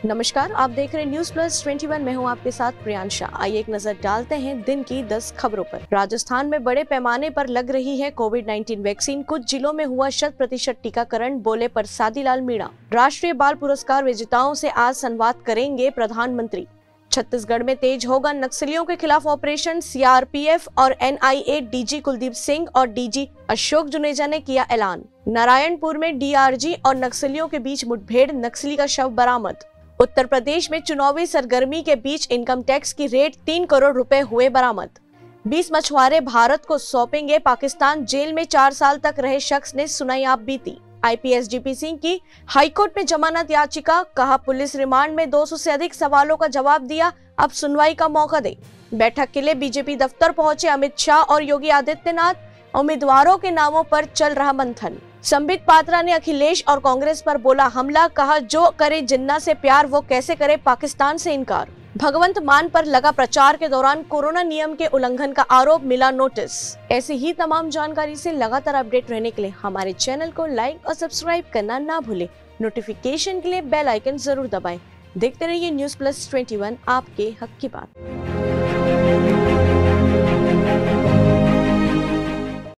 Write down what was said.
नमस्कार, आप देख रहे हैं न्यूज प्लस 21। मैं हूं आपके साथ प्रियांशा। आइए एक नजर डालते हैं दिन की 10 खबरों पर। राजस्थान में बड़े पैमाने पर लग रही है कोविड-19 वैक्सीन। कुछ जिलों में हुआ 100% टीकाकरण, बोले प्रसादी लाल मीणा। राष्ट्रीय बाल पुरस्कार विजेताओं से आज संवाद करेंगे प्रधानमंत्री। छत्तीसगढ़ में तेज होगा नक्सलियों के खिलाफ ऑपरेशन। सीआरपीएफ और एनआईए डीजी कुलदीप सिंह और डीजी अशोक जुनेजा ने किया ऐलान। नारायणपुर में डीआरजी और नक्सलियों के बीच मुठभेड़, नक्सली का शव बरामद। उत्तर प्रदेश में चुनावी सरगर्मी के बीच इनकम टैक्स की रेट 3 करोड़ रुपए हुए बरामद। 20 मछुआरे भारत को सौंपेंगे पाकिस्तान। जेल में 4 साल तक रहे शख्स ने सुनाई आप बीती। आईपीएस डीपी सिंह की हाईकोर्ट में जमानत याचिका, कहा पुलिस रिमांड में 200 से अधिक सवालों का जवाब दिया, अब सुनवाई का मौका दे। बैठक के लिए बीजेपी दफ्तर पहुंचे अमित शाह और योगी आदित्यनाथ। उम्मीदवारों के नामों पर चल रहा मंथन। संबित पात्रा ने अखिलेश और कांग्रेस पर बोला हमला, कहा जो करे जिन्ना से प्यार वो कैसे करे पाकिस्तान से इनकार। भगवंत मान पर लगा प्रचार के दौरान कोरोना नियम के उल्लंघन का आरोप, मिला नोटिस। ऐसी ही तमाम जानकारी से लगातार अपडेट रहने के लिए हमारे चैनल को लाइक और सब्सक्राइब करना ना भूले। नोटिफिकेशन के लिए बेल आइकन जरूर दबाएं। देखते रहिए न्यूज प्लस 21, आपके हक की बात।